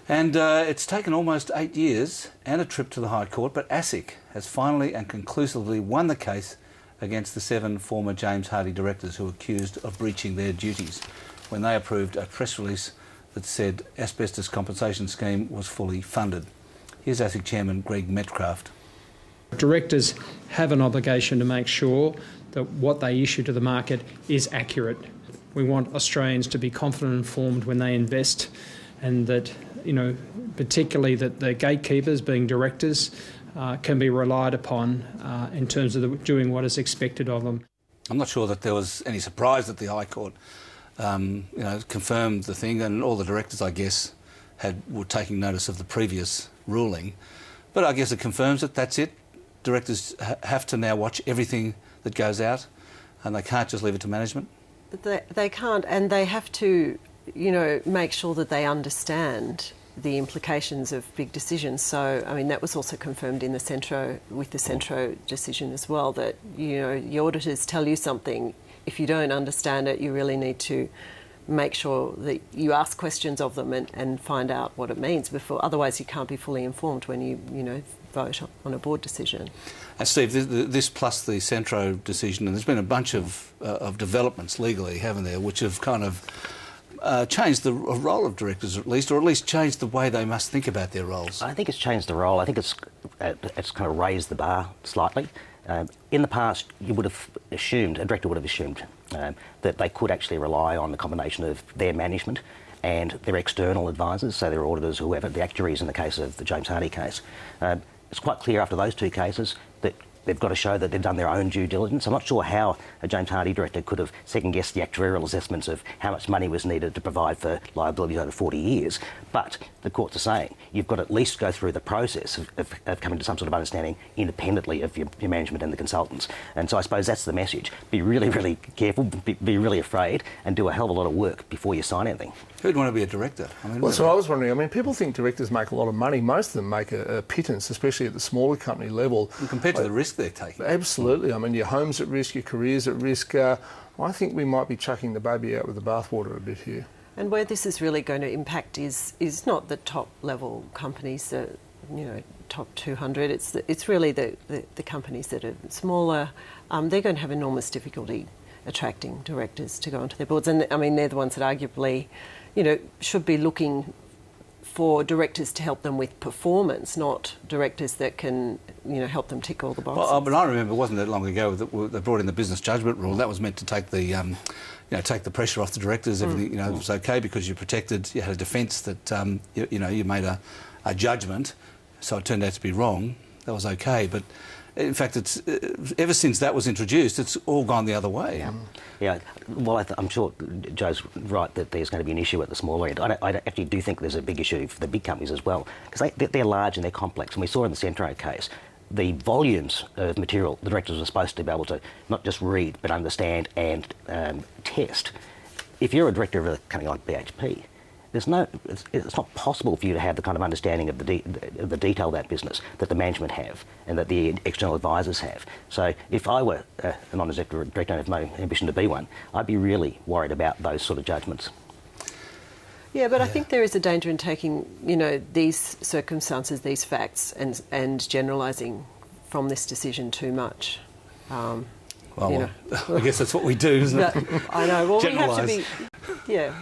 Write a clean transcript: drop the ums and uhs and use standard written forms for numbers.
And it's taken almost 8 years and a trip to the High Court, but ASIC has finally and conclusively won the case against the 7 former James Hardie directors who were accused of breaching their duties when they approved a press release that said asbestos compensation scheme was fully funded. Here's ASIC Chairman Greg Metcalfe. Directors have an obligation to make sure that what they issue to the market is accurate. We want Australians to be confident and informed when they invest, and that, particularly that the gatekeepers, being directors, can be relied upon in terms of doing what is expected of them. I'm not sure that there was any surprise that the High Court confirmed the thing, and all the directors, I guess, were taking notice of the previous ruling. But I guess it confirms that that's it. Directors have to now watch everything that goes out, and they can't just leave it to management. But they can't, and they have to, make sure that they understand the implications of big decisions. So, that was also confirmed in the Centro decision as well, that, the auditors tell you something. If you don't understand it, you really need to make sure that you ask questions of them and find out what it means before. Otherwise, you can't be fully informed when you vote on a board decision. And Steve, this plus the Centro decision, and there's been a bunch of developments legally, haven't there, which have kind of changed the role of directors, or at least changed the way they must think about their roles. I think it's changed the role. I think it's kind of raised the bar slightly. In the past, a director would have assumed that they could actually rely on the combination of their management and their external advisors, so their auditors, whoever, the actuaries in the case of the James Hardie case. It's quite clear after those 2 cases that they've got to show that they've done their own due diligence. I'm not sure how a James Hardie director could have second-guessed the actuarial assessments of how much money was needed to provide for liabilities over 40 years, but the courts are saying you've got to at least go through the process of coming to some sort of understanding independently of your management and the consultants. And so I suppose that's the message. Be really, really careful, be really afraid, and do a hell of a lot of work before you sign anything. Who'd want to be a director? Well, that's what I was wondering. People think directors make a lot of money. Most of them make a pittance, especially at the smaller company level. And compared to the risk they're taking. Absolutely. Your home's at risk, your career's at risk. I think we might be chucking the baby out with the bathwater a bit here. And where this is really going to impact is not the top level companies, the top 200. It's really the companies that are smaller. They're going to have enormous difficulty attracting directors to go onto their boards, and they're the ones that arguably, should be looking for directors to help them with performance, not directors that can, help them tick all the boxes. Well, but I remember it wasn't that long ago that they brought in the business judgment rule. That was meant to take the, take the pressure off the directors. Everything, it was okay because you protected. You had a defence that, you made a judgment, so it turned out to be wrong. That was okay, but in fact, it's ever since that was introduced, it's all gone the other way. Yeah. Well, I'm sure Joe's right that there's going to be an issue at the smaller end. I actually do think there's a big issue for the big companies as well, because they're large and they're complex. And we saw in the Centro case, the volumes of material the directors were supposed to be able to not just read, but understand and test. If you're a director of a company like BHP, it's not possible for you to have the kind of understanding of the detail of that business that the management have and that the external advisors have. So if I were a non-executive director and have no ambition to be one, I'd be really worried about those sort of judgments. Yeah, but I think there is a danger in taking, these circumstances, these facts, and generalising from this decision too much. I guess that's what we do, isn't it? I know. Well, we have to Generalise. be. Yeah.